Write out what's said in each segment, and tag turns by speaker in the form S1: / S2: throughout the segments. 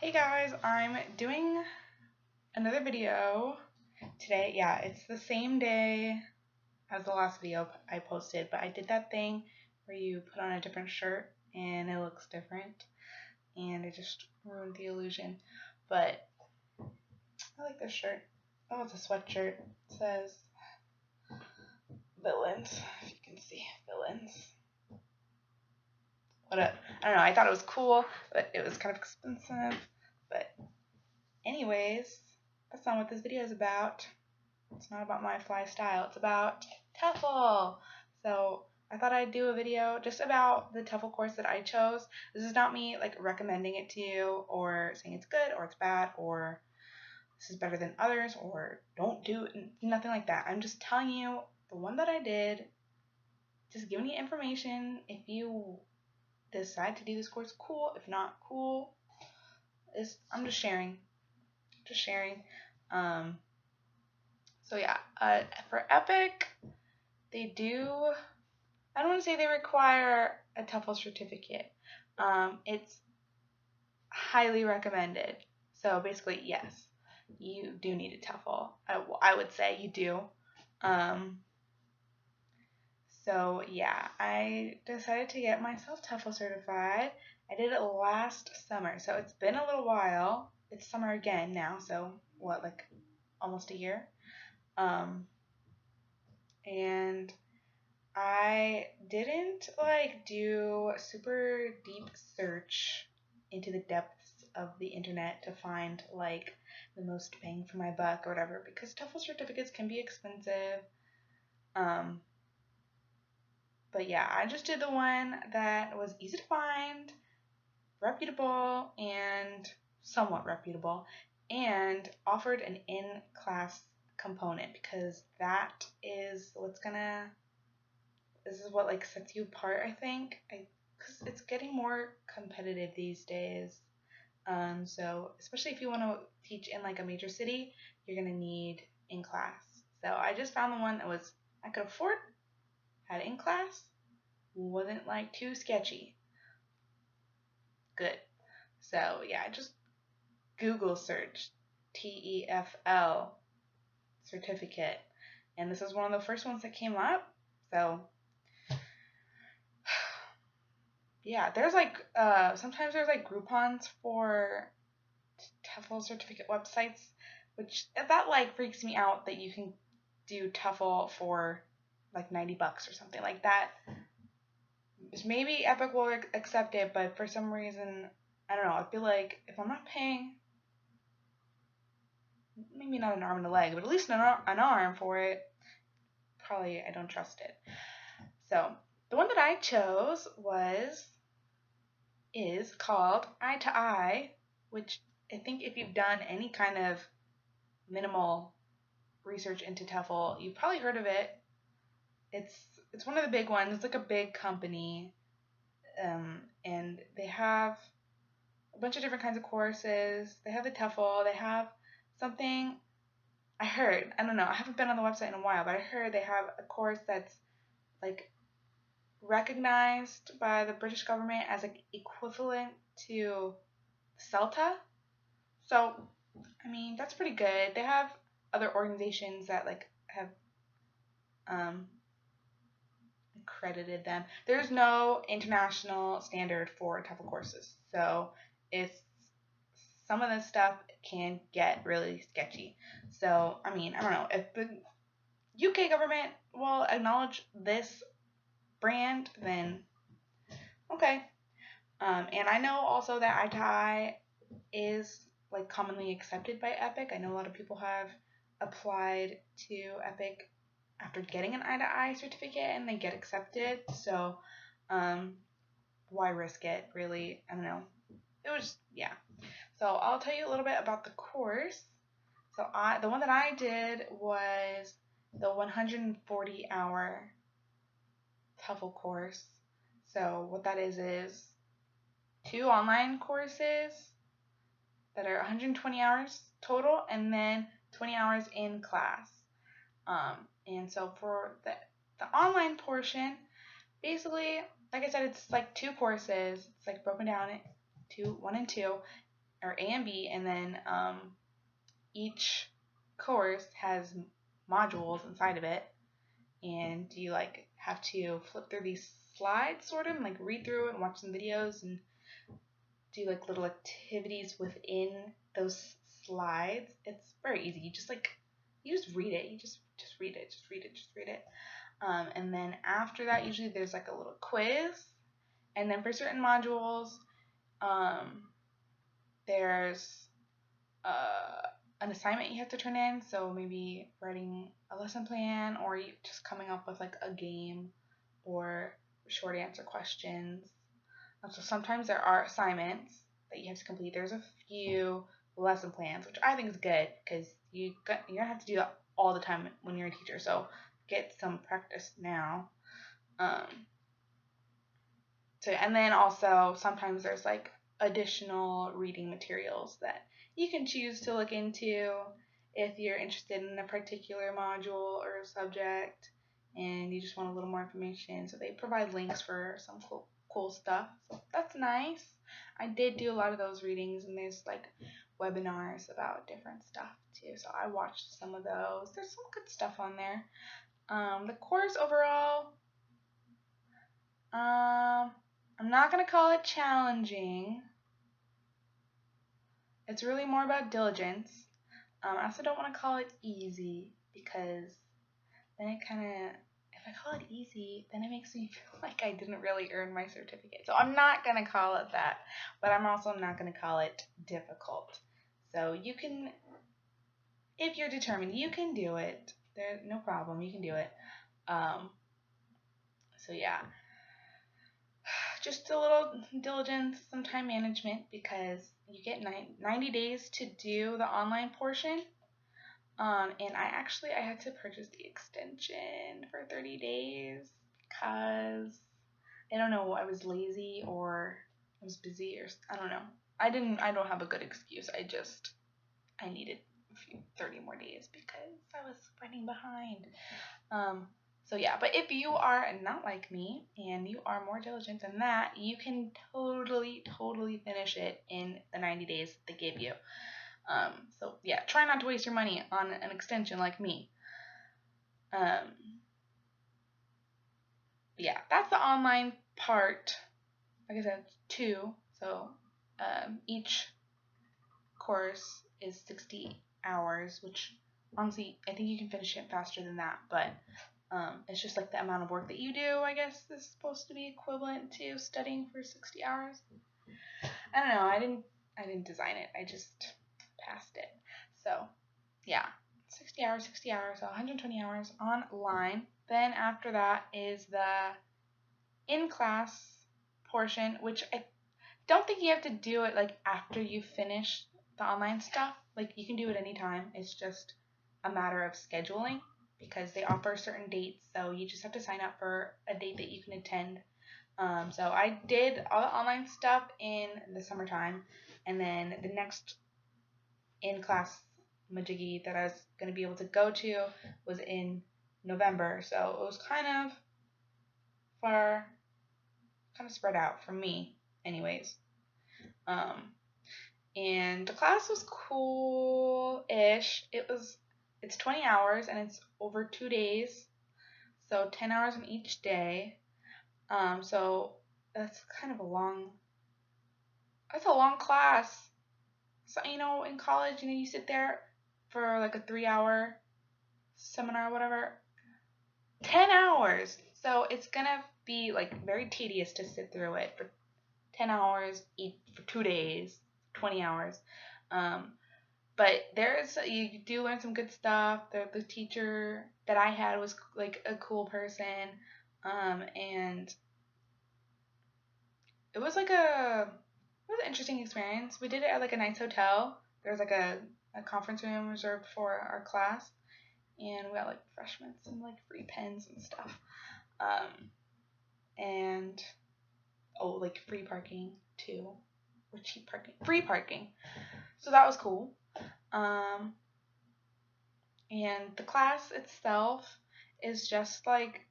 S1: Hey guys, I'm doing another video today. Yeah, it's the same day as the last video I posted, but I did that thing where you put on a different shirt and it looks different, and it just ruined the illusion. But I like this shirt. Oh, it's a sweatshirt. It says villains, if you can see, villains. I don't know, I thought it was cool, but it was kind of expensive. But anyways, that's not what this video is about. It's not about my fly style. It's about TEFL. So I thought I'd do a video just about the TEFL course that I chose. This is not me like recommending it to you or saying it's good or it's bad or this is better than others or don't do it. Nothing like that. I'm just telling you the one that I did. Just giving you information. If you decide to do this course, cool. If not, cool. I'm just sharing. Just sharing. So yeah, for Epic, they do, I don't want to say they require a TEFL certificate. It's highly recommended. So basically, yes, you do need a TEFL. I would say you do. So yeah, I decided to get myself TEFL certified. I did it last summer, so it's been a little while. It's summer again now, so what, like almost a year? And I didn't like do a super deep search into the depths of the internet to find like the most bang for my buck or whatever, because TEFL certificates can be expensive. But yeah, I just did the one that was easy to find, reputable, and somewhat reputable, and offered an in-class component, because this is what like sets you apart, I think. Because it's getting more competitive these days. So especially if you want to teach in like a major city, you're gonna need in class. So I just found the one that was I could afford, had in class, wasn't like too sketchy. Good. So yeah, I just Google searched TEFL certificate, and this is one of the first ones that came up. So yeah, there's like sometimes there's like Groupons for TEFL certificate websites, which that like freaks me out that you can do TEFL for like $90 or something like that. Maybe Epic will accept it, but for some reason, I don't know. I feel like if I'm not paying, maybe not an arm and a leg, but at least an arm for it, probably I don't trust it. So the one that I chose is called Eye to Eye, which I think if you've done any kind of minimal research into TEFL, you've probably heard of it. It's one of the big ones. It's like a big company, and they have a bunch of different kinds of courses. They have the TEFL. They have something. I heard. I don't know. I haven't been on the website in a while, but I heard they have a course that's like recognized by the British government as like equivalent to CELTA. So, I mean, that's pretty good. They have other organizations that like have accredited them. There's no international standard for TEFL courses, so it's some of this stuff can get really sketchy. So, I mean, I don't know if the UK government will acknowledge this brand, then okay. And I know also that Eye to Eye is like commonly accepted by Epic. I know a lot of people have applied to Epic after getting an Eye to Eye certificate and they get accepted. So, why risk it? Really, I don't know. It was yeah. So I'll tell you a little bit about the course. So the one that I did was the 140-hour TEFL course. So what that is 2 online courses that are 120 hours total, and then 20 hours in class. And so for the online portion, basically, like I said, it's like 2 courses. It's like broken down into 1 and 2. or A and B, and then each course has modules inside of it, and you like have to flip through these slides, sort of, and like read through it and watch some videos and do like little activities within those slides. It's very easy. You just read it. You just read it. Just read it. And then after that, usually there's like a little quiz. And then for certain modules, there's an assignment you have to turn in. So maybe writing a lesson plan, or you just coming up with like a game or short answer questions. So sometimes there are assignments that you have to complete. There's a few lesson plans, which I think is good because you're gonna have to do that all the time when you're a teacher. So get some practice now. And then also sometimes there's like additional reading materials that you can choose to look into if you're interested in a particular module or a subject and you just want a little more information. So they provide links for some cool stuff. So that's nice. I did do a lot of those readings, and there's like webinars about different stuff too. So I watched some of those. There's some good stuff on there. The course overall, I'm not going to call it challenging. It's really more about diligence. I also don't want to call it easy, because then it kind of, if I call it easy, then it makes me feel like I didn't really earn my certificate. So I'm not going to call it that, but I'm also not going to call it difficult. So you can, if you're determined, you can do it. There's no problem. You can do it. So yeah. Just a little diligence, some time management, because you get 90 days to do the online portion. And I had to purchase the extension for 30 days because I don't know, I was lazy or I was busy, or I don't know. I don't have a good excuse. I needed 30 more days because I was running behind. So yeah, but if you are not like me and you are more diligent than that, you can totally finish it in the 90 days they give you. So yeah, try not to waste your money on an extension like me. Yeah, that's the online part. Like I said, 2. So each course is 60 hours, which honestly, I think you can finish it faster than that, but it's just like the amount of work that you do, I guess, is supposed to be equivalent to studying for 60 hours. I don't know. I didn't design it. I just passed it. So, yeah. 60 hours, so 120 hours online. Then after that is the in-class portion, which I don't think you have to do it like after you finish the online stuff. Like you can do it anytime. It's just a matter of scheduling, because they offer certain dates, so you just have to sign up for a date that you can attend. So I did all the online stuff in the summertime, and then the next in-class majiggy that I was going to be able to go to was in November, so it was kind of spread out for me anyways. And the class was cool-ish. It's 20 hours and it's over 2 days, so 10 hours in each day. So that's kind of a long class. So, in college, you sit there for like a 3-hour seminar or whatever. 10 hours. So it's gonna be like very tedious to sit through it for 10 hours for 2 days, 20 hours. But you do learn some good stuff. The teacher that I had was like a cool person. And it was an interesting experience. We did it at like a nice hotel. There was like a conference room reserved for our class, and we got like refreshments and like free pens and stuff. And like free parking too, or cheap parking, free parking. So that was cool. And the class itself is just like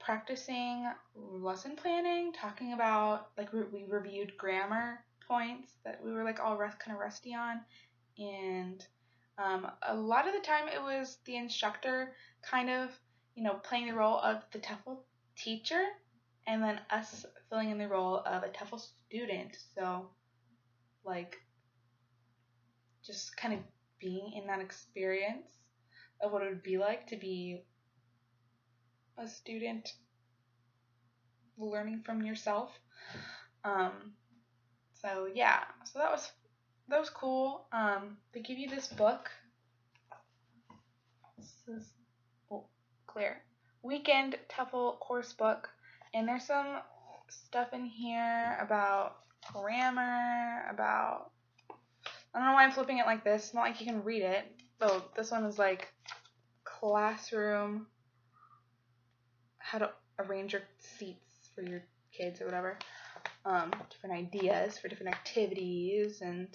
S1: practicing lesson planning, talking about like we reviewed grammar, points that we were like all kind of rusty on, and a lot of the time it was the instructor kind of, playing the role of the TEFL teacher, and then us filling in the role of a TEFL student. So, like, just kind of being in that experience of what it would be like to be a student learning from yourself. So yeah, so that was cool. They give you this book. This is clear. Weekend TEFL course book, and there's some stuff in here about grammar, about, I don't know why I'm flipping it like this. It's not like you can read it. Oh, this one is like classroom, how to arrange your seats for your kids or whatever. Different ideas for different activities, and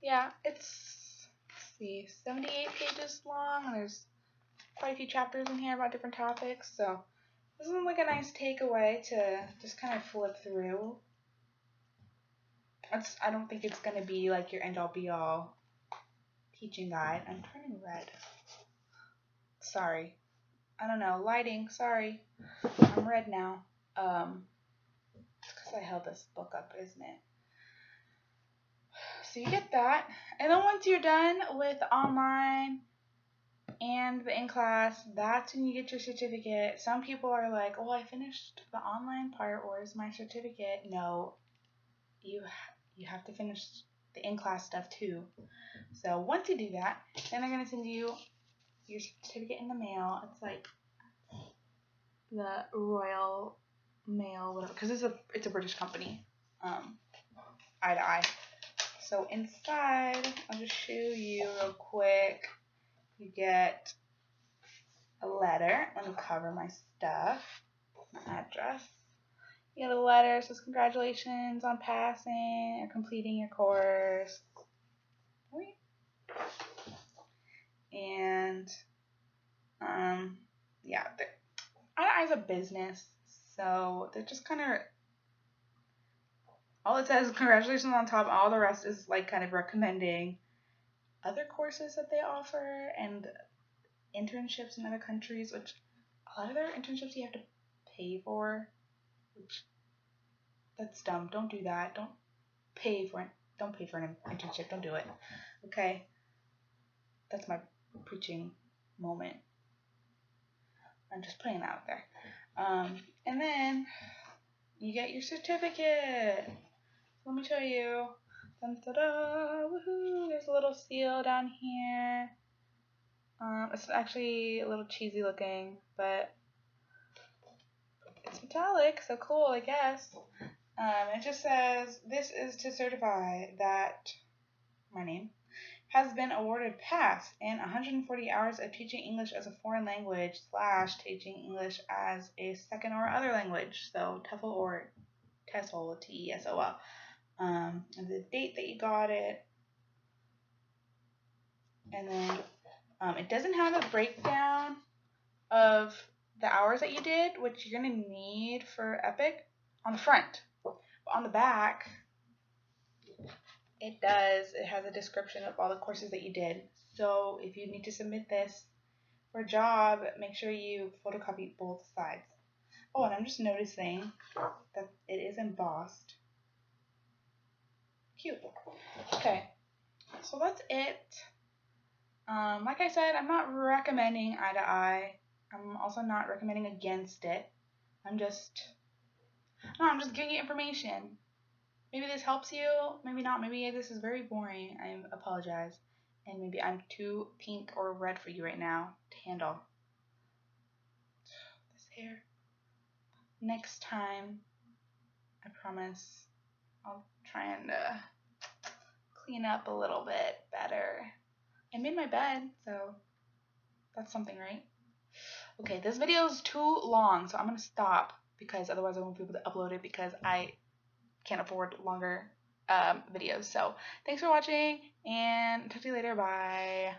S1: yeah, it's, let's see, 78 pages long. There's quite a few chapters in here about different topics, so this is like a nice takeaway to just kind of flip through. I don't think it's going to be like your end-all be-all teaching guide. I'm turning red. Sorry. I don't know. Lighting. Sorry. I'm red now. It's because I held this book up, isn't it? So you get that. And then once you're done with online and the in-class, that's when you get your certificate. Some people are like, oh, I finished the online part. Where's my certificate? No. You have to finish the in-class stuff too. So once you do that, then they're going to send you your certificate in the mail. It's like the Royal Mail, whatever, because it's a British company, eye to eye. So inside, I'll just show you real quick. You get a letter. Let me cover my stuff, my address. You get a letter. It says congratulations on passing or completing your course. And yeah, eye to eye is a business, so they're just kind of, all it says is congratulations on top. All the rest is like kind of recommending other courses that they offer and internships in other countries, which a lot of their internships you have to pay for, which, that's dumb. Don't do that. Don't pay for an internship. Don't do it. Okay? That's my preaching moment. I'm just putting that out there. And then you get your certificate. Let me show you. Dun, da, da, woohoo! There's a little seal down here. It's actually a little cheesy looking, but it's metallic, so cool, I guess. It just says, this is to certify that my name has been awarded pass in 140 hours of teaching English as a foreign language / teaching English as a second or other language. So TEFL or TESOL, TESOL. And the date that you got it. And then it doesn't have a breakdown of the hours that you did, which you're going to need for EPIC on the front. But on the back, it does. It has a description of all the courses that you did. So if you need to submit this for a job, make sure you photocopy both sides. Oh, and I'm just noticing that it is embossed. Cute. Okay, so that's it. Like I said, I'm not recommending eye to eye. I'm also not recommending against it. I'm just giving you information. Maybe this helps you, maybe not. Maybe this is very boring. I apologize. And maybe I'm too pink or red for you right now to handle. This hair. Next time, I promise, I'll try and clean up a little bit better. I made my bed, so that's something, right? Okay, this video is too long, so I'm going to stop because otherwise I won't be able to upload it because I can't afford longer videos. So thanks for watching, and talk to you later. Bye.